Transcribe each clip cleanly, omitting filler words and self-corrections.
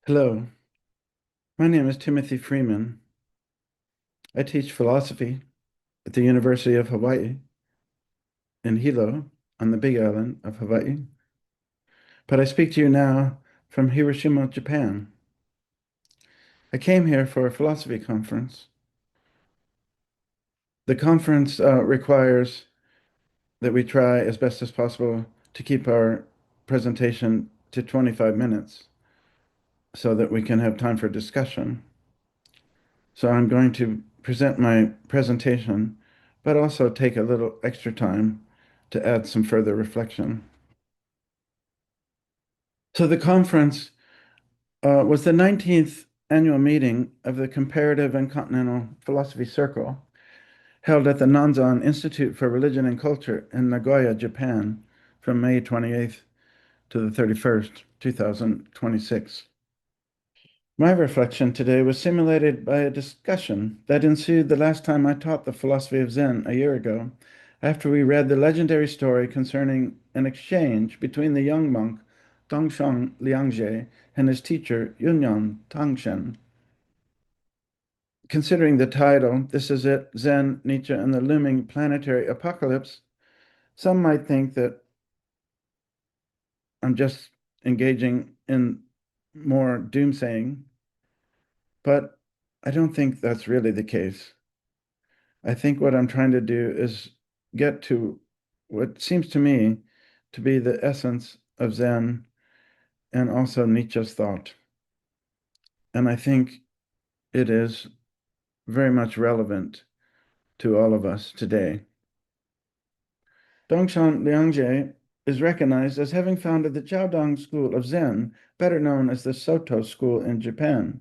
Hello, my name is Timothy Freeman. I teach philosophy at the University of Hawaii in Hilo on the Big Island of Hawaii. But I speak to you now from Hiroshima, Japan. I came here for a philosophy conference. The conference requires that we try as best as possible to keep our presentation to 25 minutes so that we can have time for discussion. So I'm going to present my presentation, but also take a little extra time to add some further reflection. So the conference was the 19th annual meeting of the Comparative and Continental Philosophy Circle, held at the Nanzen Institute for Religion and Culture in Nagoya, Japan, from May 28th to the 31st, 2026. My reflection today was simulated by a discussion that ensued the last time I taught the philosophy of Zen a year ago, after we read the legendary story concerning an exchange between the young monk Dongshan Liangzhe and his teacher Yunyan Tangshen. Considering the title, This Is It, Zen, Nietzsche, and the Looming Planetary Apocalypse, some might think that I'm just engaging in more doomsaying, but I don't think that's really the case. I think what I'm trying to do is get to what seems to me to be the essence of Zen and also Nietzsche's thought. And I think it is very much relevant to all of us today. Dongshan Liangzhe is recognized as having founded the Jiaodong school of Zen, better known as the Soto school in Japan.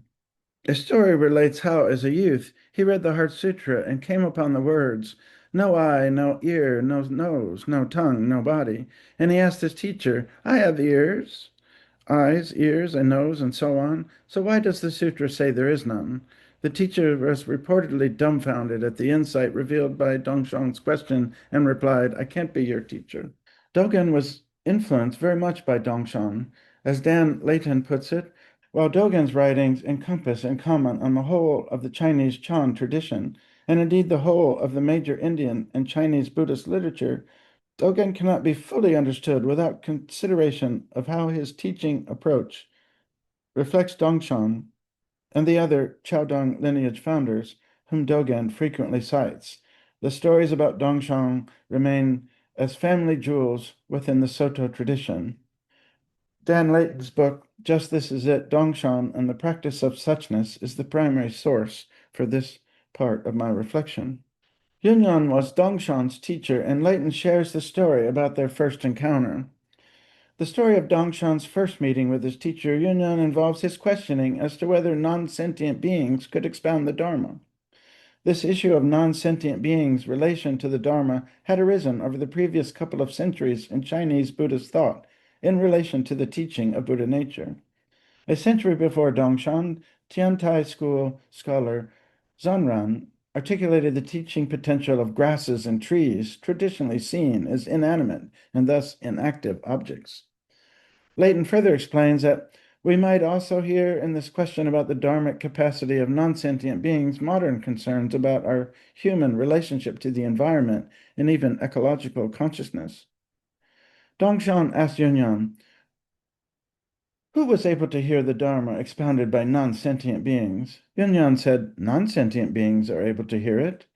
A story relates how, as a youth, he read the Heart Sutra and came upon the words, no eye, no ear, no nose, no tongue, no body. And he asked his teacher, I have ears, eyes, ears, and nose, and so on. So why does the sutra say there is none? The teacher was reportedly dumbfounded at the insight revealed by Dongshan's question and replied, I can't be your teacher. Dogen was influenced very much by Dongshan. As Dan Leighton puts it, while Dogen's writings encompass and comment on the whole of the Chinese Chan tradition, and indeed the whole of the major Indian and Chinese Buddhist literature, Dogen cannot be fully understood without consideration of how his teaching approach reflects Dongshan and the other Chaodong lineage founders whom Dogen frequently cites. The stories about Dongshan remain as family jewels within the Soto tradition. Dan Leighton's book, Just This Is It, Dongshan and the Practice of Suchness, is the primary source for this part of my reflection. Yunyan was Dongshan's teacher, and Leighton shares the story about their first encounter. The story of Dongshan's first meeting with his teacher, Yunyan, involves his questioning as to whether non-sentient beings could expound the Dharma. This issue of non-sentient beings' relation to the Dharma had arisen over the previous couple of centuries in Chinese Buddhist thought in relation to the teaching of Buddha nature. A century before Dongshan, Tiantai school scholar Zhanran articulated the teaching potential of grasses and trees, traditionally seen as inanimate and thus inactive objects. Leighton further explains that we might also hear in this question about the dharmic capacity of non-sentient beings modern concerns about our human relationship to the environment and even ecological consciousness. Dongshan asked Yunyan, who was able to hear the Dharma expounded by non-sentient beings? Yunyan said, non-sentient beings are able to hear it.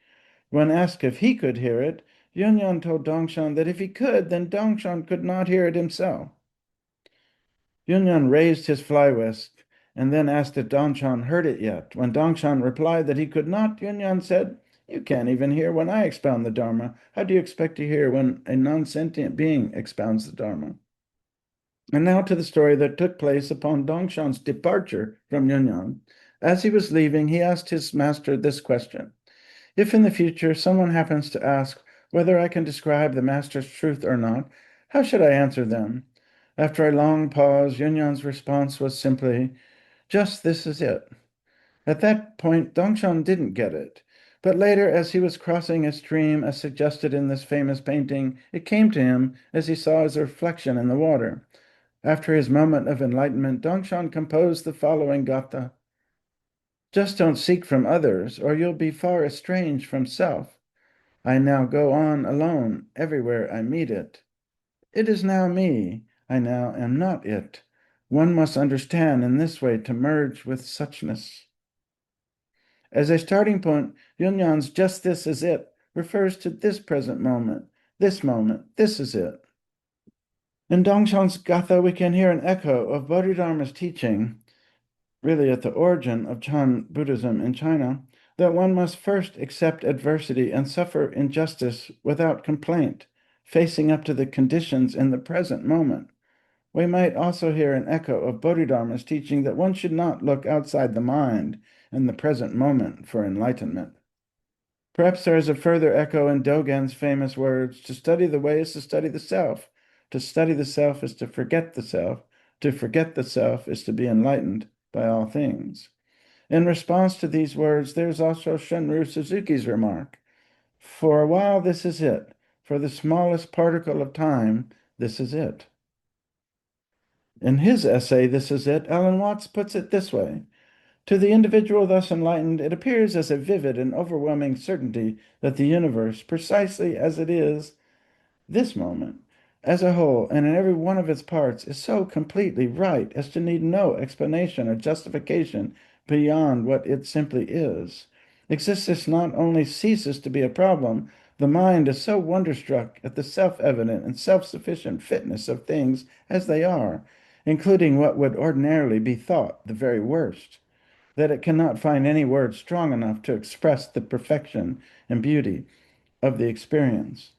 When asked if he could hear it, Yunyan told Dongshan that if he could, then Dongshan could not hear it himself. Yunyan raised his fly whisk and then asked if Dongshan heard it yet. When Dongshan replied that he could not, Yunyan said, you can't even hear when I expound the Dharma. How do you expect to hear when a non-sentient being expounds the Dharma? And now to the story that took place upon Dongshan's departure from Yunyan. As he was leaving, he asked his master this question. If in the future someone happens to ask whether I can describe the master's truth or not, how should I answer them? After a long pause, Yunyan's response was simply, just this is it. At that point, Dongshan didn't get it. But later, as he was crossing a stream as suggested in this famous painting, it came to him as he saw his reflection in the water. After his moment of enlightenment, Dongshan composed the following gatha. Just don't seek from others, or you'll be far estranged from self. I now go on alone, everywhere I meet it. It is now me, I now am not it. One must understand in this way to merge with suchness. As a starting point, Yunyan's just this is it refers to this present moment, this is it. In Dongshan's Gatha, we can hear an echo of Bodhidharma's teaching, really at the origin of Chan Buddhism in China, that one must first accept adversity and suffer injustice without complaint, facing up to the conditions in the present moment. We might also hear an echo of Bodhidharma's teaching that one should not look outside the mind in the present moment for enlightenment. Perhaps there is a further echo in Dogen's famous words, to study the way is to study the self. To study the self is to forget the self. To forget the self is to be enlightened by all things. In response to these words, there's also Shunryu Suzuki's remark, for a while this is it. For the smallest particle of time, this is it. In his essay, This Is It, Alan Watts puts it this way. To the individual thus enlightened, it appears as a vivid and overwhelming certainty that the universe, precisely as it is, this moment, as a whole, and in every one of its parts, is so completely right as to need no explanation or justification beyond what it simply is. Existence not only ceases to be a problem, the mind is so wonderstruck at the self-evident and self-sufficient fitness of things as they are, including what would ordinarily be thought the very worst, that it cannot find any word strong enough to express the perfection and beauty of the experience.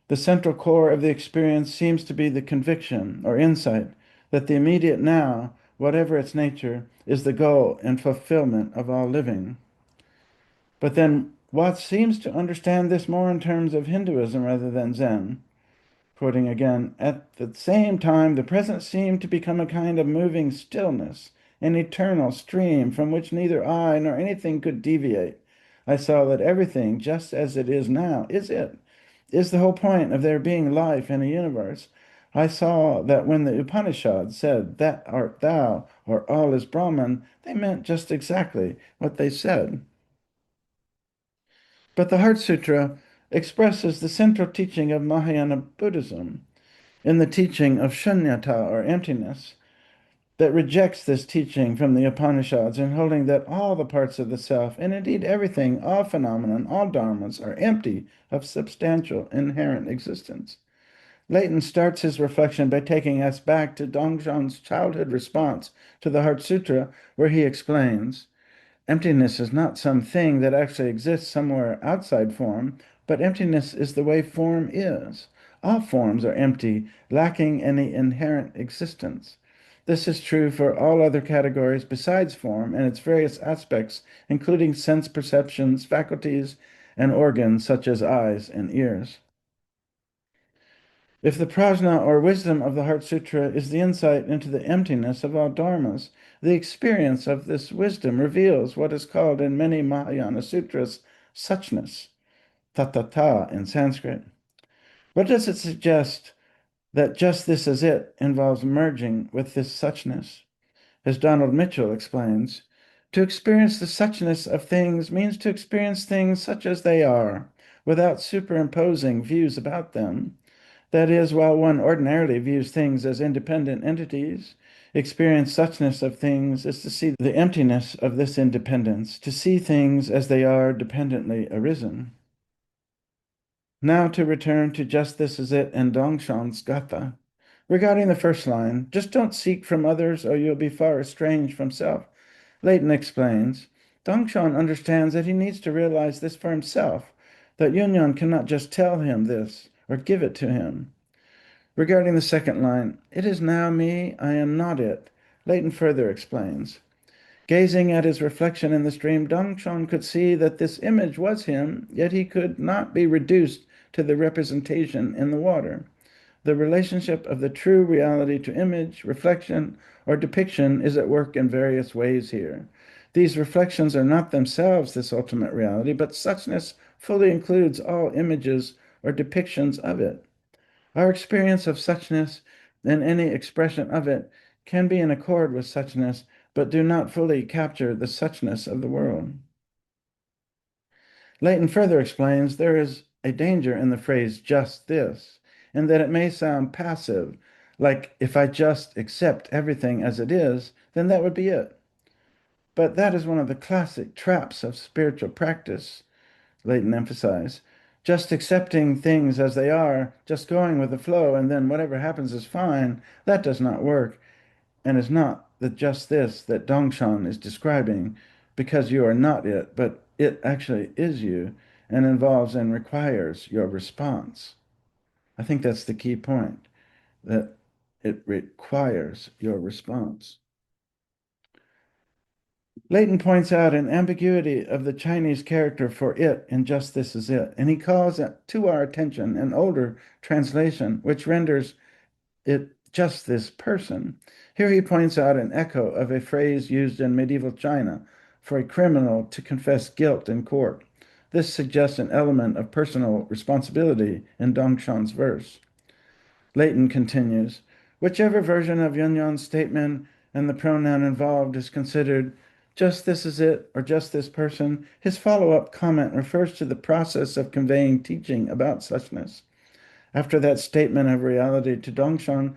The central core of the experience seems to be the conviction or insight that the immediate now, whatever its nature, is the goal and fulfillment of all living. But then Watts seems to understand this more in terms of Hinduism rather than Zen. Quoting again, at the same time, the present seemed to become a kind of moving stillness, an eternal stream from which neither I nor anything could deviate. I saw that everything, just as it is now, is the whole point of there being life in a universe. I saw that when the Upanishads said, that art thou, or all is Brahman, they meant just exactly what they said. But the Heart Sutra expresses the central teaching of Mahayana Buddhism in the teaching of shunyata, or emptiness, that rejects this teaching from the Upanishads in holding that all the parts of the self, and indeed everything, all phenomenon, all dharmas, are empty of substantial inherent existence. Leighton starts his reflection by taking us back to Dongshan's childhood response to the Heart Sutra, where he explains, emptiness is not some thing that actually exists somewhere outside form, but emptiness is the way form is. All forms are empty, lacking any inherent existence. This is true for all other categories besides form and its various aspects, including sense perceptions, faculties, and organs such as eyes and ears. If the prajna or wisdom of the Heart Sutra is the insight into the emptiness of all dharmas, the experience of this wisdom reveals what is called in many Mahayana sutras suchness, tatata in Sanskrit. What does it suggest that just this is it involves merging with this suchness? As Donald Mitchell explains, to experience the suchness of things means to experience things such as they are, without superimposing views about them. That is, while one ordinarily views things as independent entities, experience suchness of things is to see the emptiness of this independence, to see things as they are dependently arisen. Now to return to just this is it and Dongshan's Gatha. Regarding the first line, just don't seek from others or you'll be far estranged from self. Leighton explains, Dongshan understands that he needs to realize this for himself, that Yunyan cannot just tell him this or give it to him. Regarding the second line, it is now me, I am not it, Leighton further explains. Gazing at his reflection in the stream, Dongshan could see that this image was him, yet he could not be reduced to the representation in the water. The relationship of the true reality to image, reflection, or depiction is at work in various ways here. These reflections are not themselves this ultimate reality, but suchness fully includes all images or depictions of it. Our experience of suchness and any expression of it can be in accord with suchness, but do not fully capture the suchness of the world. Leighton further explains there is a danger in the phrase just this, in that it may sound passive, like if I just accept everything as it is, then that would be it. But that is one of the classic traps of spiritual practice, Leighton emphasized. Just accepting things as they are, just going with the flow, and then whatever happens is fine, that does not work, and is not the just this that Dongshan is describing, because you are not it, but it actually is you, and involves and requires your response. I think that's the key point, that it requires your response. Leighton points out an ambiguity of the Chinese character for it in just this is it, and he calls to our attention an older translation which renders it just this person. Here he points out an echo of a phrase used in medieval China for a criminal to confess guilt in court. This suggests an element of personal responsibility in Dongshan's verse. Leighton continues, whichever version of Yunyang's statement and the pronoun involved is considered just this is it or just this person, his follow-up comment refers to the process of conveying teaching about suchness. After that statement of reality to Dongshan,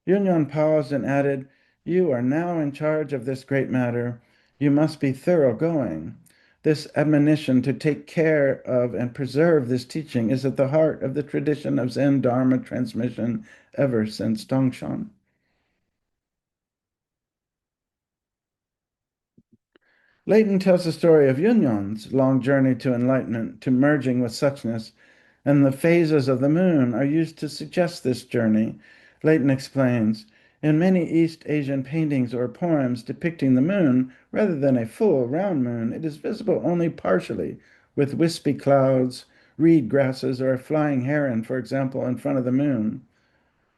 Yunyang paused and added, you are now in charge of this great matter. You must be thoroughgoing. This admonition to take care of and preserve this teaching is at the heart of the tradition of Zen Dharma transmission ever since Dongshan. Leighton tells the story of Yunyang's long journey to enlightenment, to merging with suchness, and the phases of the moon are used to suggest this journey. Leighton explains, in many East Asian paintings or poems depicting the moon, rather than a full round moon, it is visible only partially, with wispy clouds, reed grasses, or a flying heron, for example, in front of the moon.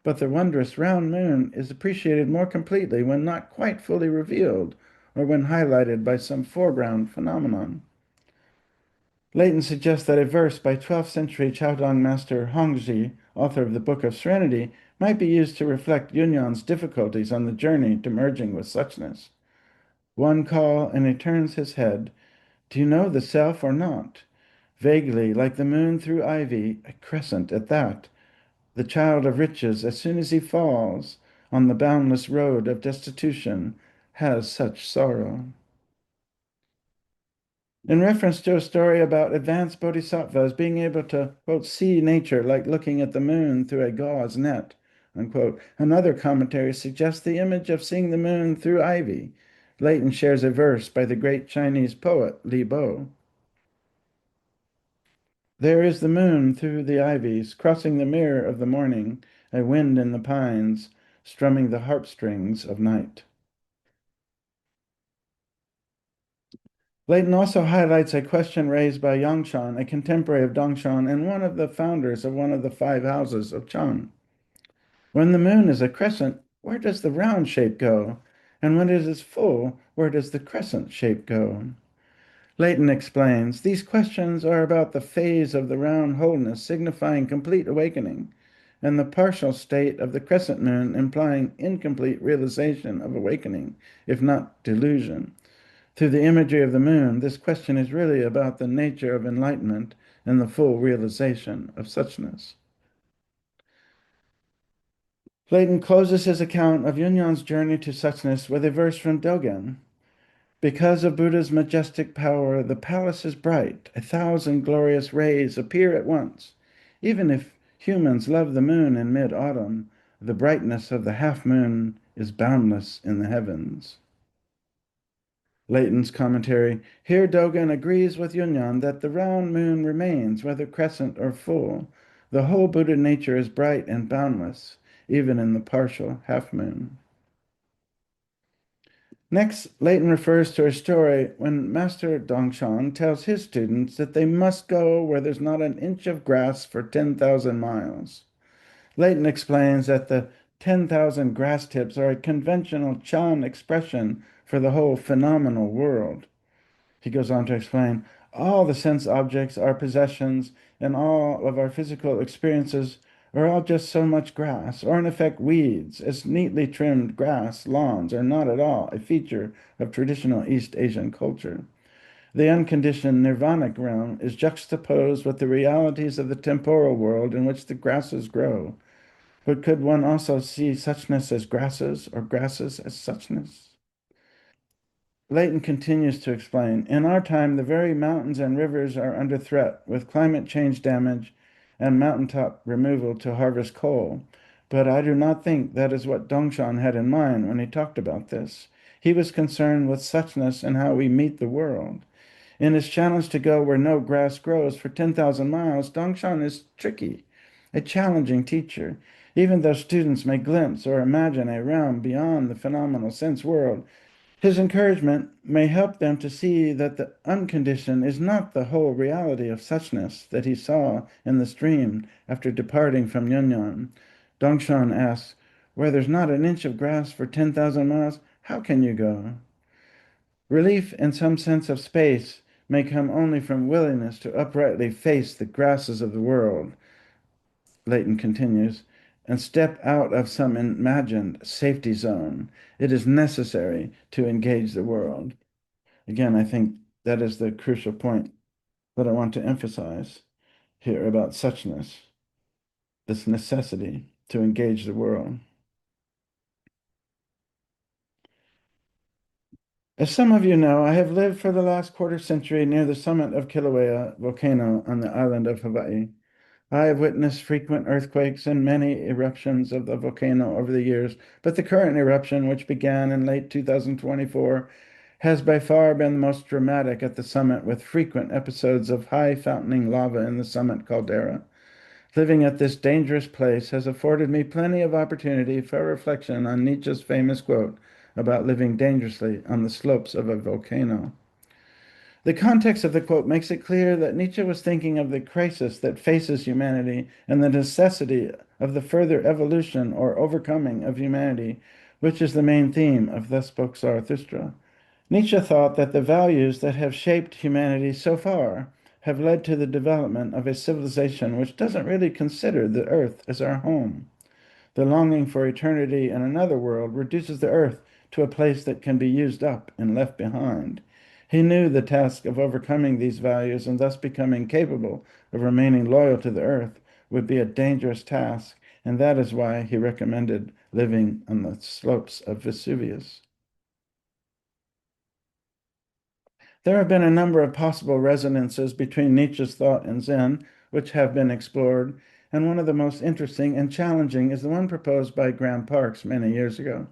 But the wondrous round moon is appreciated more completely when not quite fully revealed, or when highlighted by some foreground phenomenon. Leighton suggests that a verse by 12th century Chaodong master Hongzhi, author of the Book of Serenity, might be used to reflect Yunyang's difficulties on the journey to merging with suchness. One call, and he turns his head. Do you know the self or not? Vaguely, like the moon through ivy, a crescent at that. The child of riches, as soon as he falls on the boundless road of destitution, has such sorrow. In reference to a story about advanced bodhisattvas being able to, quote, see nature like looking at the moon through a gauze net, unquote, another commentary suggests the image of seeing the moon through ivy. Leighton shares a verse by the great Chinese poet Li Bo. There is the moon through the ivies, crossing the mirror of the morning, a wind in the pines, strumming the harpstrings of night. Leighton also highlights a question raised by Yangshan, a contemporary of Dongshan and one of the founders of one of the five houses of Chang. When the moon is a crescent, where does the round shape go? And when it is full, where does the crescent shape go? Leighton explains, these questions are about the phase of the round wholeness signifying complete awakening, and the partial state of the crescent moon implying incomplete realization of awakening, if not delusion. Through the imagery of the moon, this question is really about the nature of enlightenment and the full realization of suchness. Leighton closes his account of Yunyang's journey to suchness with a verse from Dogen. Because of Buddha's majestic power, the palace is bright. 1,000 glorious rays appear at once. Even if humans love the moon in mid-autumn, the brightness of the half-moon is boundless in the heavens. Leighton's commentary, here Dogen agrees with Yunyang that the round moon remains, whether crescent or full. The whole Buddha nature is bright and boundless, even in the partial half-moon. Next, Leighton refers to a story when Master Dongshan tells his students that they must go where there's not an inch of grass for 10,000 miles. Leighton explains that the 10,000 grass tips are a conventional Chan expression for the whole phenomenal world. He goes on to explain, all the sense objects, our possessions, and all of our physical experiences are all just so much grass, or in effect weeds, as neatly trimmed grass lawns are not at all a feature of traditional East Asian culture. The unconditioned nirvanic realm is juxtaposed with the realities of the temporal world in which the grasses grow. But could one also see suchness as grasses, or grasses as suchness? Leighton continues to explain, in our time, the very mountains and rivers are under threat with climate change damage and mountaintop removal to harvest coal. But I do not think that is what Dongshan had in mind when he talked about this. He was concerned with suchness and how we meet the world. In his challenge to go where no grass grows for 10,000 miles, Dongshan is tricky, a challenging teacher. Even though students may glimpse or imagine a realm beyond the phenomenal sense world, his encouragement may help them to see that the unconditioned is not the whole reality of suchness that he saw in the stream after departing from Yunnan. Dongshan asks, where there's not an inch of grass for 10,000 miles, how can you go? Relief in some sense of space may come only from willingness to uprightly face the grasses of the world, Leighton continues, and step out of some imagined safety zone. It is necessary to engage the world. Again, I think that is the crucial point that I want to emphasize here about suchness, this necessity to engage the world. As some of you know, I have lived for the last quarter century near the summit of Kilauea volcano on the island of Hawaii. I have witnessed frequent earthquakes and many eruptions of the volcano over the years, but the current eruption, which began in late 2024, has by far been the most dramatic at the summit, with frequent episodes of high fountaining lava in the summit caldera. Living at this dangerous place has afforded me plenty of opportunity for reflection on Nietzsche's famous quote about living dangerously on the slopes of a volcano. The context of the quote makes it clear that Nietzsche was thinking of the crisis that faces humanity and the necessity of the further evolution or overcoming of humanity, which is the main theme of Thus Spoke Zarathustra. Nietzsche thought that the values that have shaped humanity so far have led to the development of a civilization which doesn't really consider the earth as our home. The longing for eternity in another world reduces the earth to a place that can be used up and left behind. He knew the task of overcoming these values and thus becoming capable of remaining loyal to the earth would be a dangerous task, and that is why he recommended living on the slopes of Vesuvius. There have been a number of possible resonances between Nietzsche's thought and Zen, which have been explored, and one of the most interesting and challenging is the one proposed by Graham Parks many years ago.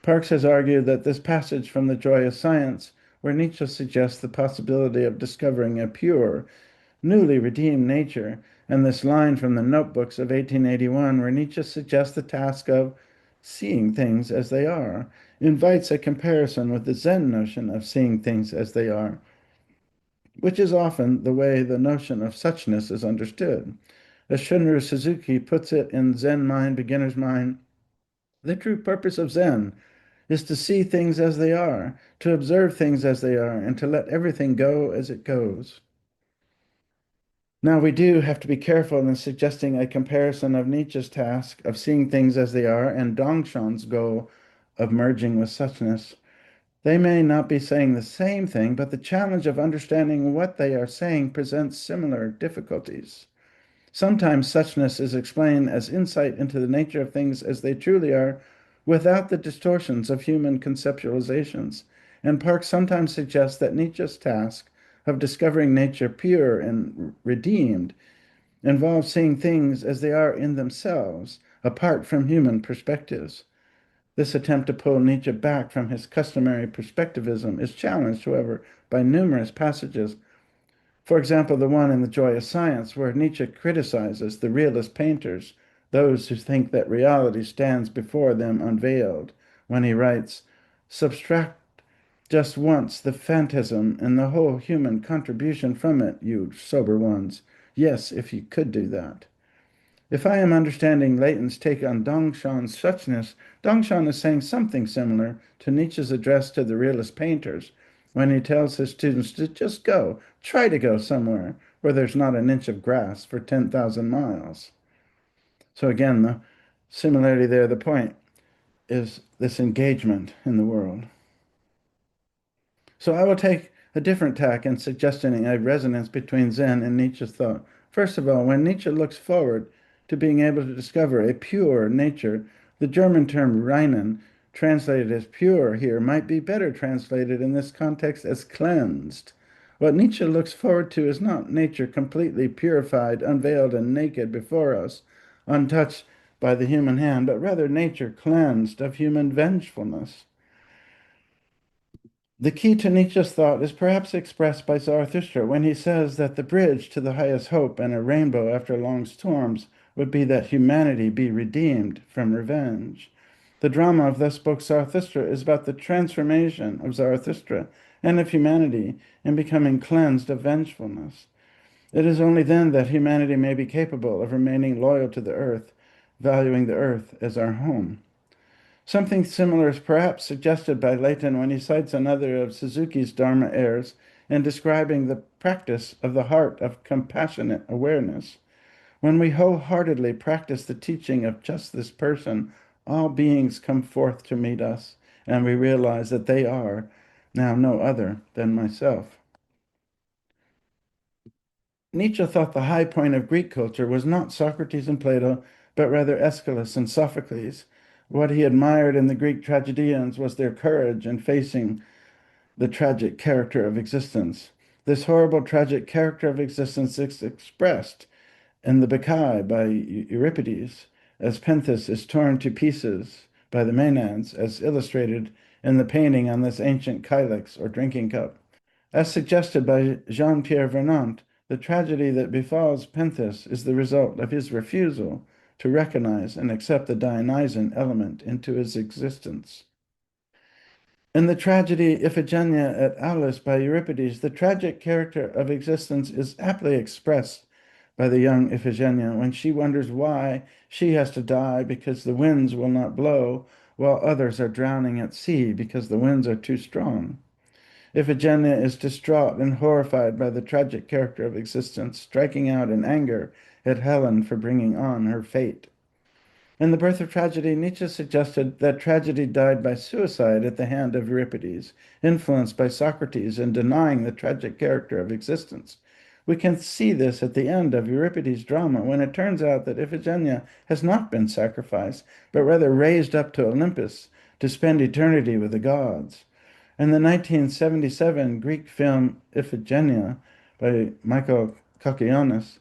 Parks has argued that this passage from The Joy of Science, where Nietzsche suggests the possibility of discovering a pure, newly redeemed nature, and this line from the Notebooks of 1881, where Nietzsche suggests the task of seeing things as they are, invites a comparison with the Zen notion of seeing things as they are, which is often the way the notion of suchness is understood. As Shunryu Suzuki puts it in Zen Mind, Beginner's Mind, the true purpose of Zen is to see things as they are, to observe things as they are, and to let everything go as it goes. Now, we do have to be careful in suggesting a comparison of Nietzsche's task of seeing things as they are and Dongshan's goal of merging with suchness. They may not be saying the same thing, but the challenge of understanding what they are saying presents similar difficulties. Sometimes suchness is explained as insight into the nature of things as they truly are, without the distortions of human conceptualizations. And Parks sometimes suggests that Nietzsche's task of discovering nature pure and redeemed involves seeing things as they are in themselves, apart from human perspectives. This attempt to pull Nietzsche back from his customary perspectivism is challenged, however, by numerous passages. For example, the one in The Joy of Science, where Nietzsche criticizes the realist painters, those who think that reality stands before them unveiled, when he writes, subtract just once the phantasm and the whole human contribution from it, you sober ones. Yes, if you could do that. If I am understanding Leighton's take on Dongshan's suchness, Dongshan is saying something similar to Nietzsche's address to the realist painters when he tells his students to just go, try to go somewhere where there's not an inch of grass for 10,000 miles. So again, the similarity there, the point is this engagement in the world. So I will take a different tack in suggesting a resonance between Zen and Nietzsche's thought. First of all, when Nietzsche looks forward to being able to discover a pure nature, the German term reinen, translated as pure here, might be better translated in this context as cleansed. What Nietzsche looks forward to is not nature completely purified, unveiled, and naked before us, untouched by the human hand, but rather nature cleansed of human vengefulness. The key to Nietzsche's thought is perhaps expressed by Zarathustra when he says that the bridge to the highest hope and a rainbow after long storms would be that humanity be redeemed from revenge. The drama of Thus Spoke Zarathustra is about the transformation of Zarathustra and of humanity in becoming cleansed of vengefulness. It is only then that humanity may be capable of remaining loyal to the earth, valuing the earth as our home. Something similar is perhaps suggested by Leighton when he cites another of Suzuki's Dharma errors in describing the practice of the heart of compassionate awareness. When we wholeheartedly practice the teaching of just this person, all beings come forth to meet us, and we realize that they are now no other than myself. Nietzsche thought the high point of Greek culture was not Socrates and Plato, but rather Aeschylus and Sophocles. What he admired in the Greek tragedians was their courage in facing the tragic character of existence. This horrible tragic character of existence is expressed in the Bacchae by Euripides, as Pentheus is torn to pieces by the Maenads, as illustrated in the painting on this ancient kylix or drinking cup. As suggested by Jean-Pierre Vernant, the tragedy that befalls Pentheus is the result of his refusal to recognize and accept the Dionysian element into his existence. In the tragedy Iphigenia at Aulis by Euripides, the tragic character of existence is aptly expressed by the young Iphigenia when she wonders why she has to die because the winds will not blow, while others are drowning at sea because the winds are too strong. Iphigenia is distraught and horrified by the tragic character of existence, striking out in anger at Helen for bringing on her fate. In The Birth of Tragedy, Nietzsche suggested that tragedy died by suicide at the hand of Euripides, influenced by Socrates in denying the tragic character of existence. We can see this at the end of Euripides' drama when it turns out that Iphigenia has not been sacrificed, but rather raised up to Olympus to spend eternity with the gods. In the 1977 Greek film Iphigenia by Michael Kakionis,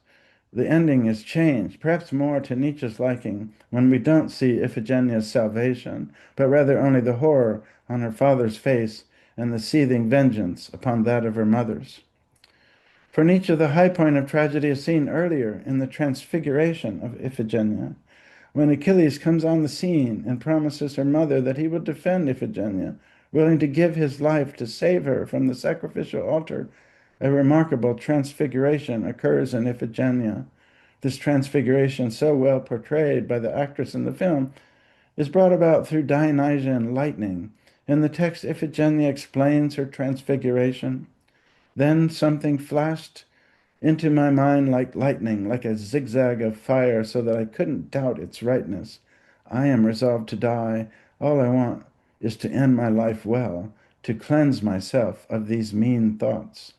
the ending is changed, perhaps more to Nietzsche's liking, when we don't see Iphigenia's salvation, but rather only the horror on her father's face and the seething vengeance upon that of her mother's. For Nietzsche, the high point of tragedy is seen earlier in the transfiguration of Iphigenia, when Achilles comes on the scene and promises her mother that he will defend Iphigenia, willing to give his life to save her from the sacrificial altar. A remarkable transfiguration occurs in Iphigenia. This transfiguration, so well portrayed by the actress in the film, is brought about through Dionysian lightning. In the text, Iphigenia explains her transfiguration. Then something flashed into my mind like lightning, like a zigzag of fire, so that I couldn't doubt its rightness. I am resolved to die. All I want is to end my life well, to cleanse myself of these mean thoughts.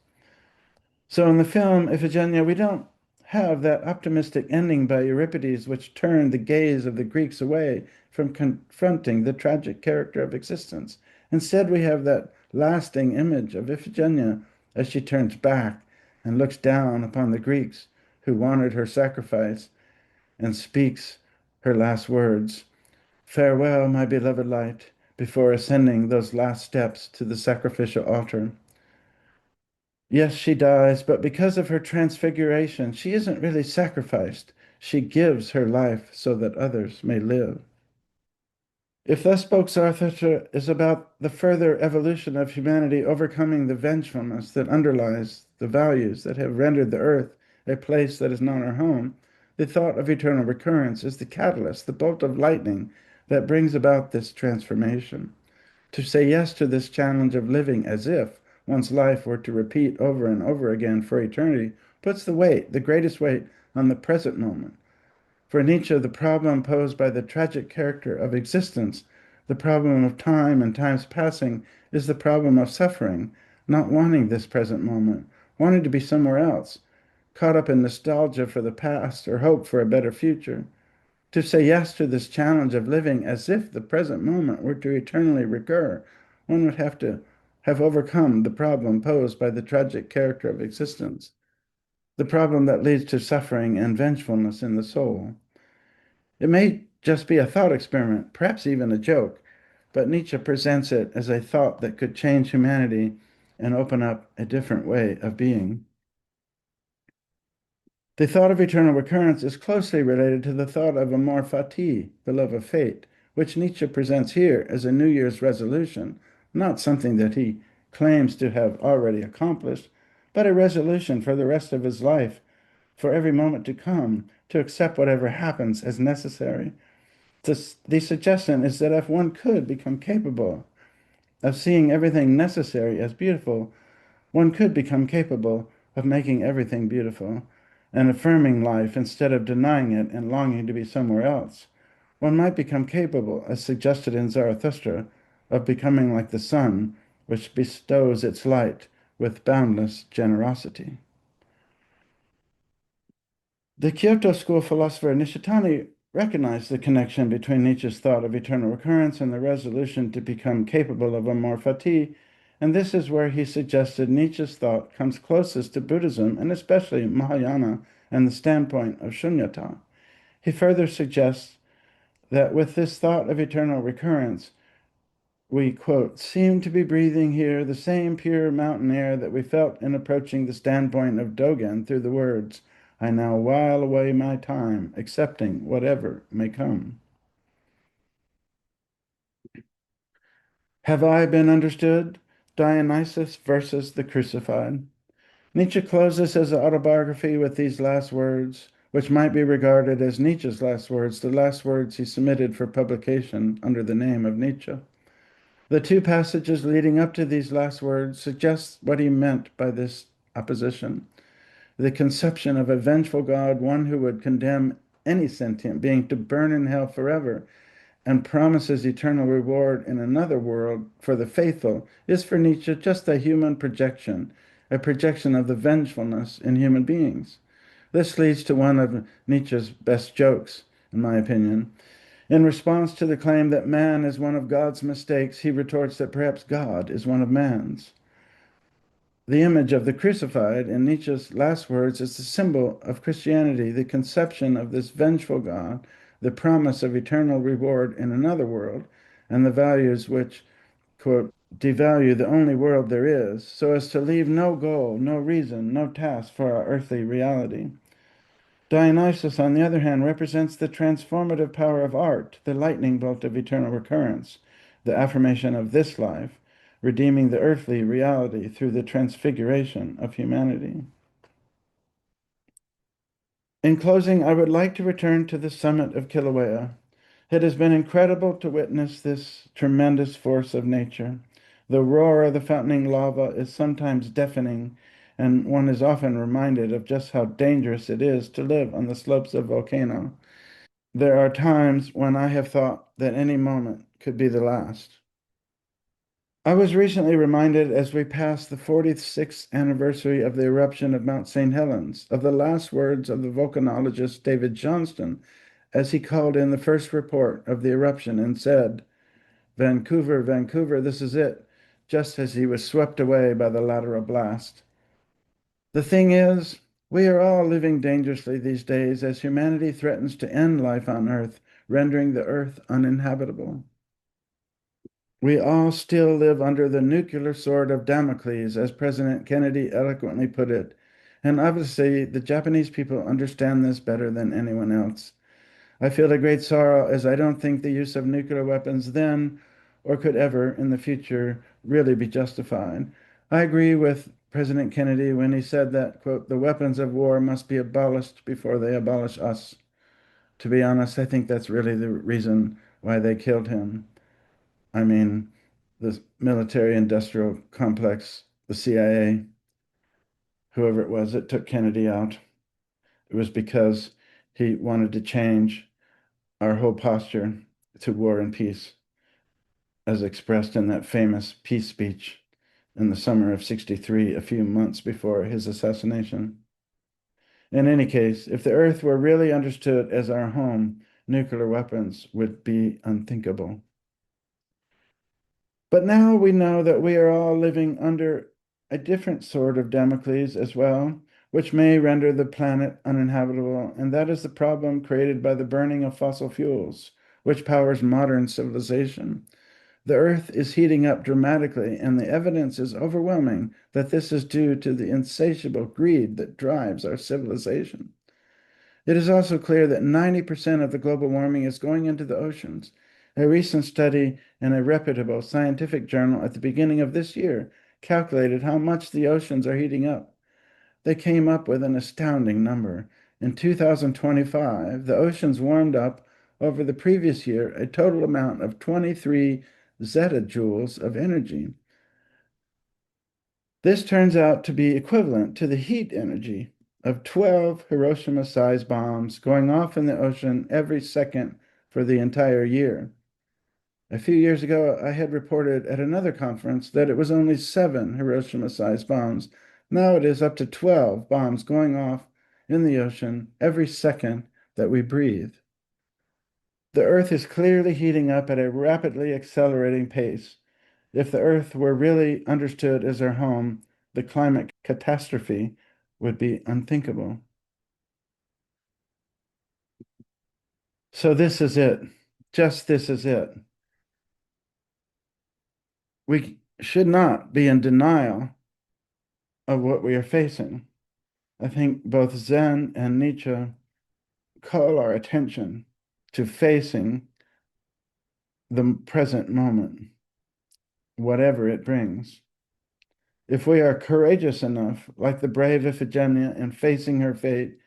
So in the film Iphigenia, we don't have that optimistic ending by Euripides, which turned the gaze of the Greeks away from confronting the tragic character of existence. Instead, we have that lasting image of Iphigenia as she turns back and looks down upon the Greeks who wanted her sacrifice and speaks her last words. Farewell, my beloved light, before ascending those last steps to the sacrificial altar. Yes, she dies, but because of her transfiguration, she isn't really sacrificed. She gives her life so that others may live. If Thus Spoke Zarathustra is about the further evolution of humanity overcoming the vengefulness that underlies the values that have rendered the earth a place that is not our home, the thought of eternal recurrence is the catalyst, the bolt of lightning that brings about this transformation. To say yes to this challenge of living as if one's life were to repeat over and over again for eternity puts the weight, the greatest weight, on the present moment. For Nietzsche, the problem posed by the tragic character of existence, the problem of time and time's passing, is the problem of suffering, not wanting this present moment, wanting to be somewhere else, caught up in nostalgia for the past or hope for a better future. To say yes to this challenge of living as if the present moment were to eternally recur, one would have to have overcome the problem posed by the tragic character of existence, the problem that leads to suffering and vengefulness in the soul. It may just be a thought experiment, perhaps even a joke, but Nietzsche presents it as a thought that could change humanity and open up a different way of being. The thought of eternal recurrence is closely related to the thought of amor fati, the love of fate, which Nietzsche presents here as a New Year's resolution, not something that he claims to have already accomplished, but a resolution for the rest of his life, for every moment to come, to accept whatever happens as necessary. The suggestion is that if one could become capable of seeing everything necessary as beautiful, one could become capable of making everything beautiful and affirming life instead of denying it and longing to be somewhere else. One might become capable, as suggested in Zarathustra, of becoming like the sun, which bestows its light with boundless generosity. The Kyoto School philosopher Nishitani recognized the connection between Nietzsche's thought of eternal recurrence and the resolution to become capable of amor fati, and this is where he suggested Nietzsche's thought comes closest to Buddhism and especially Mahayana and the standpoint of shunyata. He further suggests that with this thought of eternal recurrence, we, quote, seem to be breathing here the same pure mountain air that we felt in approaching the standpoint of Dogen through the words, I now while away my time, accepting whatever may come. Have I been understood? Dionysus versus the crucified. Nietzsche closes his autobiography with these last words, which might be regarded as Nietzsche's last words, the last words he submitted for publication under the name of Nietzsche. The two passages leading up to these last words suggest what he meant by this opposition. The conception of a vengeful God, one who would condemn any sentient being to burn in hell forever and promises eternal reward in another world for the faithful, is for Nietzsche just a human projection, a projection of the vengefulness in human beings. This leads to one of Nietzsche's best jokes, in my opinion. In response to the claim that man is one of God's mistakes, he retorts that perhaps God is one of man's. The image of the crucified in Nietzsche's last words is the symbol of Christianity, the conception of this vengeful God, the promise of eternal reward in another world, and the values which, quote, devalue the only world there is, so as to leave no goal, no reason, no task for our earthly reality. Dionysus, on the other hand, represents the transformative power of art, the lightning bolt of eternal recurrence, the affirmation of this life, redeeming the earthly reality through the transfiguration of humanity. In closing, I would like to return to the summit of Kilauea. It has been incredible to witness this tremendous force of nature. The roar of the fountaining lava is sometimes deafening, and one is often reminded of just how dangerous it is to live on the slopes of a volcano. There are times when I have thought that any moment could be the last. I was recently reminded as we passed the 46th anniversary of the eruption of Mount St. Helens of the last words of the volcanologist David Johnston as he called in the first report of the eruption and said, Vancouver, Vancouver, this is it, just as he was swept away by the lateral blast. The thing is, we are all living dangerously these days as humanity threatens to end life on Earth, rendering the Earth uninhabitable. We all still live under the nuclear sword of Damocles, as President Kennedy eloquently put it. And obviously, the Japanese people understand this better than anyone else. I feel a great sorrow as I don't think the use of nuclear weapons then or could ever in the future really be justified. I agree with President Kennedy when he said that, quote, the weapons of war must be abolished before they abolish us. To be honest, I think that's really the reason why they killed him. I mean, the military industrial complex, the CIA, whoever it was that took Kennedy out, it was because He wanted to change our whole posture to war and peace, as expressed in that famous peace speech in the summer of 63, a few months before his assassination. In any case, if the Earth were really understood as our home, nuclear weapons would be unthinkable. But now we know that we are all living under a different sword of Damocles as well, which may render the planet uninhabitable, and that is the problem created by the burning of fossil fuels, which powers modern civilization. The Earth is heating up dramatically, and the evidence is overwhelming that this is due to the insatiable greed that drives our civilization. It is also clear that 90% of the global warming is going into the oceans. A recent study in a reputable scientific journal at the beginning of this year calculated how much the oceans are heating up. They came up with an astounding number. In 2025, the oceans warmed up over the previous year a total amount of 23 zettajoules of energy. This turns out to be equivalent to the heat energy of 12 Hiroshima-sized bombs going off in the ocean every second for the entire year. A few years ago, I had reported at another conference that it was only 7 Hiroshima-sized bombs. Now it is up to 12 bombs going off in the ocean every second that we breathe. The Earth is clearly heating up at a rapidly accelerating pace. If the Earth were really understood as our home, the climate catastrophe would be unthinkable. So this is it. Just this is it. We should not be in denial of what we are facing. I think both Zen and Nietzsche call our attention to facing the present moment, whatever it brings. If we are courageous enough, like the brave Iphigenia in facing her fate,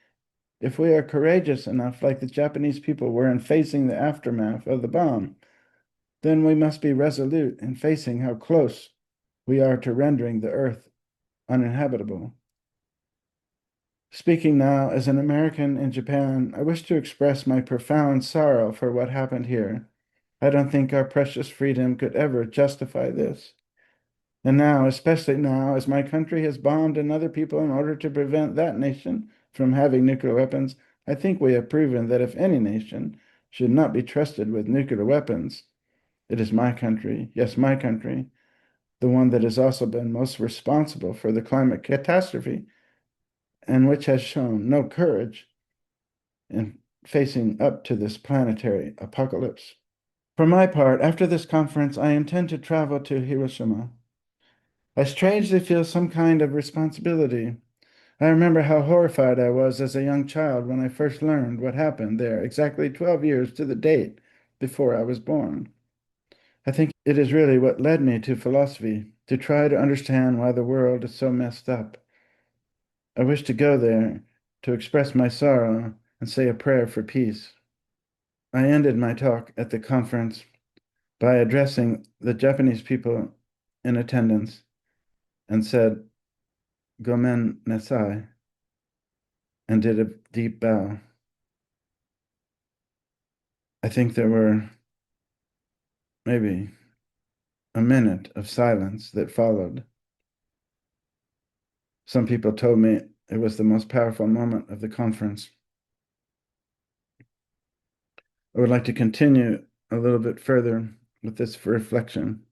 if we are courageous enough, like the Japanese people were in facing the aftermath of the bomb, then we must be resolute in facing how close we are to rendering the earth uninhabitable. Speaking now as an American in Japan, I wish to express my profound sorrow for what happened here. I don't think our precious freedom could ever justify this. And now, especially now, as my country has bombed another people in order to prevent that nation from having nuclear weapons, I think we have proven that if any nation should not be trusted with nuclear weapons, it is my country, yes, my country, the one that has also been most responsible for the climate catastrophe and which has shown no courage in facing up to this planetary apocalypse. For my part, after this conference, I intend to travel to Hiroshima. I strangely feel some kind of responsibility. I remember how horrified I was as a young child when I first learned what happened there, exactly 12 years to the date before I was born. I think it is really what led me to philosophy, to try to understand why the world is so messed up. I wish to go there to express my sorrow and say a prayer for peace. I ended my talk at the conference by addressing the Japanese people in attendance and said, Gomen nasai, and did a deep bow. I think there were maybe a minute of silence that followed. Some people told me it was the most powerful moment of the conference. I would like to continue a little bit further with this reflection.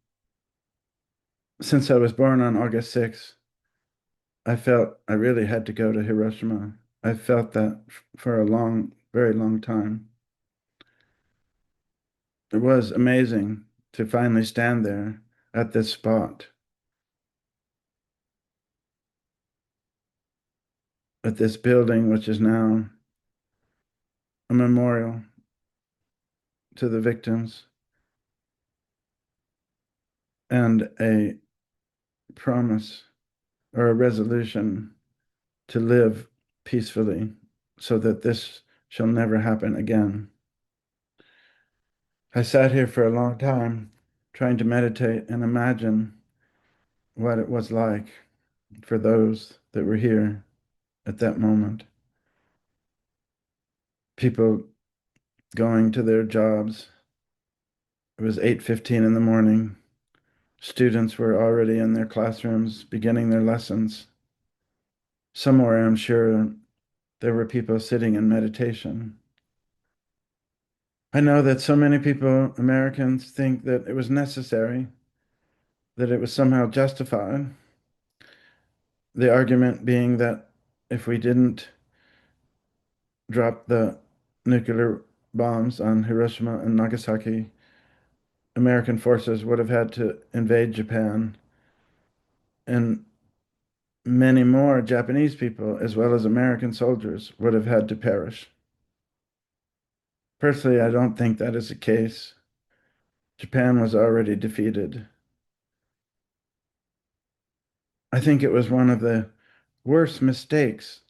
Since I was born on August 6th, I felt I really had to go to Hiroshima. I felt that for a long, very long time. It was amazing to finally stand there at this spot, at this building, which is now a memorial to the victims and a promise or a resolution to live peacefully so that this shall never happen again. I sat here for a long time trying to meditate and imagine what it was like for those that were here at that moment. people going to their jobs. It was 8:15 in the morning. Students were already in their classrooms beginning their lessons. Somewhere, I'm sure, there were people sitting in meditation. I know that so many people, Americans, think that it was necessary, that it was somehow justified. The argument being that if we didn't drop the nuclear bombs on Hiroshima and Nagasaki, American forces would have had to invade Japan, and many more Japanese people, as well as American soldiers, would have had to perish. Personally, I don't think that is the case. Japan was already defeated. I think it was one of the worst mistakes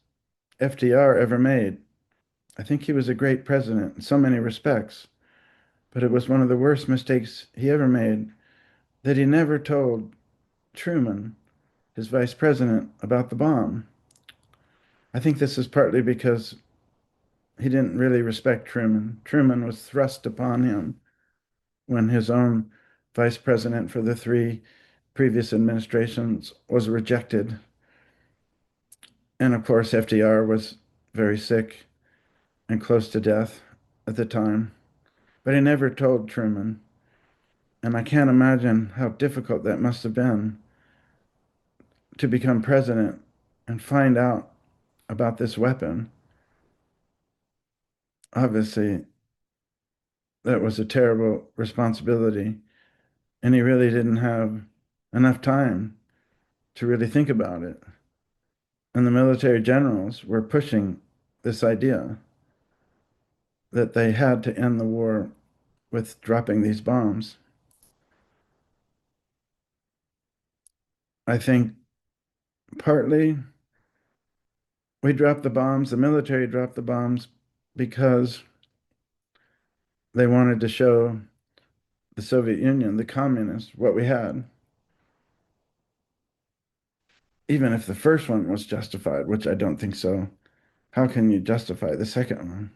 FDR ever made. I think he was a great president in so many respects, but it was one of the worst mistakes he ever made that he never told Truman, his vice president, about the bomb. I think this is partly because he didn't really respect Truman. Truman was thrust upon him when his own vice president for the three previous administrations was rejected. And of course, FDR was very sick and close to death at the time. But he never told Truman. And I can't imagine how difficult that must have been to become president and find out about this weapon. Obviously, that was a terrible responsibility. And he really didn't have enough time to really think about it. And the military generals were pushing this idea that they had to end the war with dropping these bombs. I think partly we dropped the bombs, the military dropped the bombs because they wanted to show the Soviet Union, the communists, what we had. Even if the first one was justified, which I don't think so, how can you justify the second one?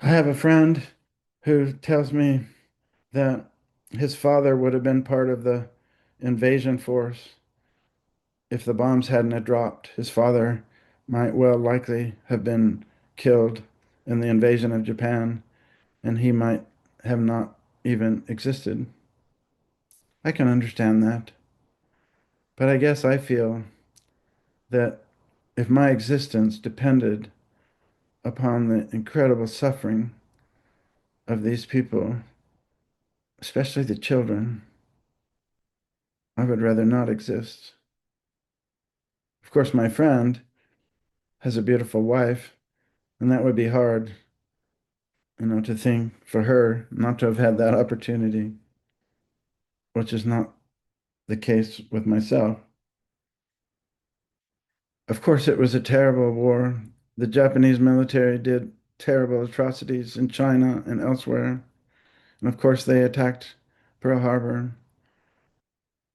I have a friend who tells me that his father would have been part of the invasion force if the bombs hadn't have dropped. His father might well likely have been killed in the invasion of Japan, and he might have not even existed. I can understand that. But I guess I feel that if my existence depended upon the incredible suffering of these people, especially the children, I would rather not exist. Of course, my friend has a beautiful wife, and that would be hard, to think for her not to have had that opportunity, which is not the case with myself. Of course, it was a terrible war. The Japanese military did terrible atrocities in China and elsewhere. And of course, they attacked Pearl Harbor.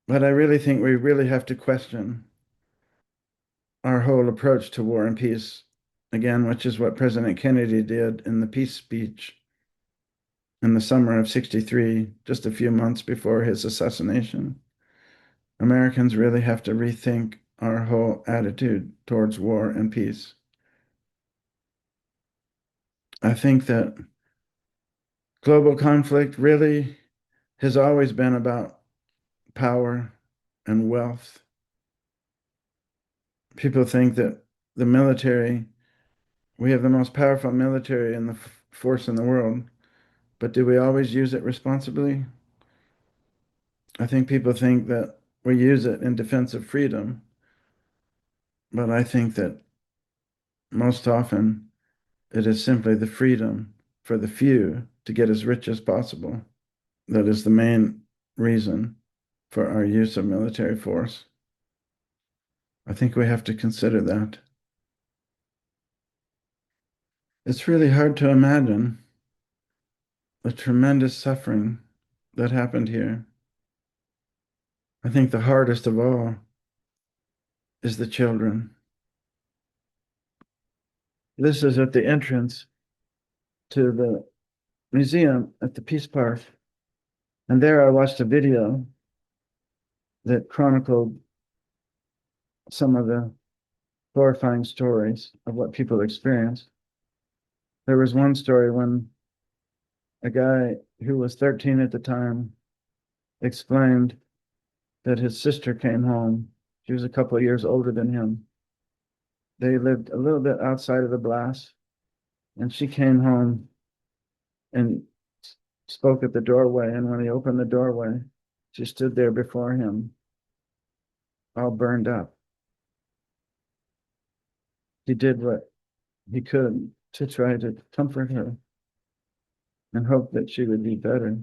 But I really think we really have to question our whole approach to war and peace, again, which is what President Kennedy did in the peace speech in the summer of 63, just a few months before his assassination. Americans really have to rethink our whole attitude towards war and peace. I think that global conflict really has always been about power and wealth. People think that the military, we have the most powerful military and the force in the world, but do we always use it responsibly? I think people think that we use it in defense of freedom, but I think that most often it is simply the freedom for the few to get as rich as possible. That is the main reason for our use of military force. I think we have to consider that. It's really hard to imagine the tremendous suffering that happened here. I think the hardest of all is the children. This is at the entrance to the museum at the Peace Park. And there I watched a video that chronicled some of the horrifying stories of what people experience. There was one story when a guy who was 13 at the time explained that his sister came home. She was a couple of years older than him. They lived a little bit outside of the blast, and she came home and spoke at the doorway. And when he opened the doorway, she stood there before him, all burned up. He did what he could to try to comfort her and hope that she would be better.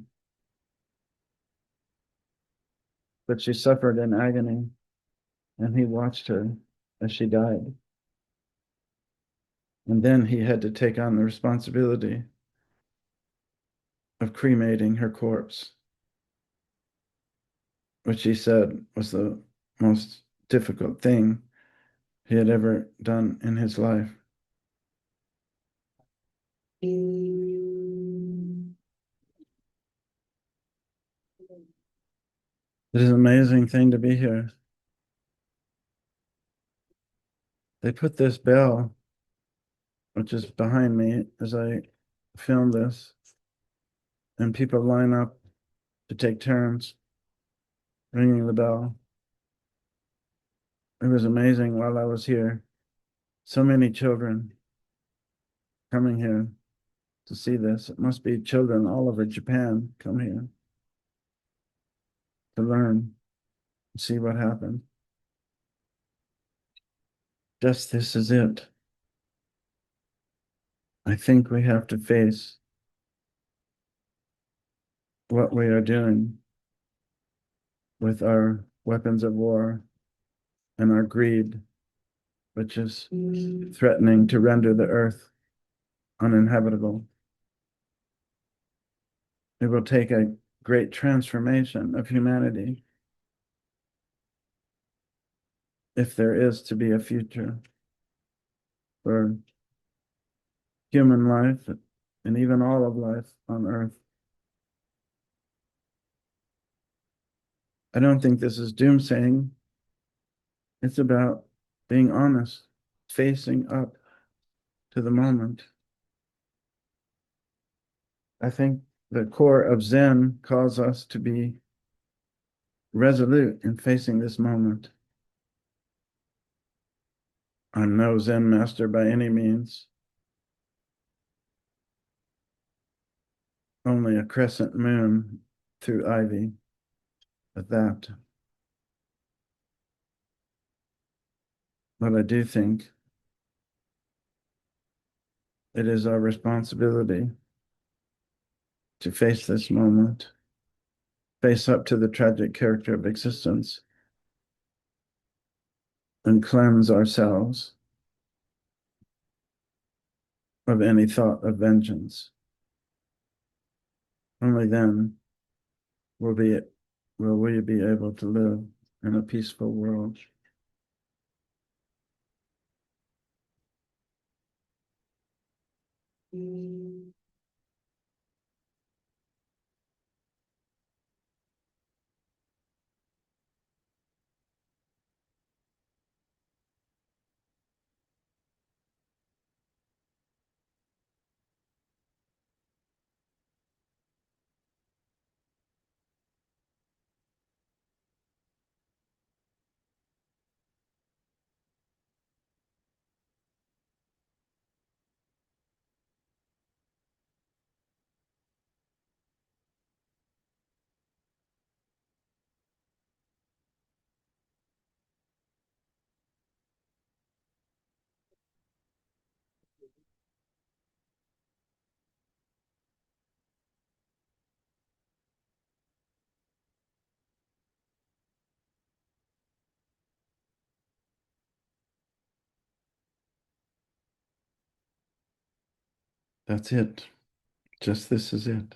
But she suffered in agony, and he watched her as she died. And then he had to take on the responsibility of cremating her corpse, which he said was the most difficult thing he had ever done in his life. It is an amazing thing to be here. They put this bell, which is behind me as I film this, and people line up to take turns ringing the bell. It was amazing while I was here. So many children coming here to see this. It must be children all over Japan come here to learn and see what happened. Just this is it. I think we have to face what we are doing with our weapons of war and our greed, which is threatening to render the earth uninhabitable. It will take a great transformation of humanity if there is to be a future for human life and even all of life on earth. I don't think this is doomsaying. It's about being honest, facing up to the moment. I think the core of Zen calls us to be resolute in facing this moment. I'm no Zen master by any means, only a crescent moon through ivy at that. But I do think it is our responsibility to face this moment, face up to the tragic character of existence, and cleanse ourselves of any thought of vengeance. Only then will we be able to live in a peaceful world. That's it. Just this is it.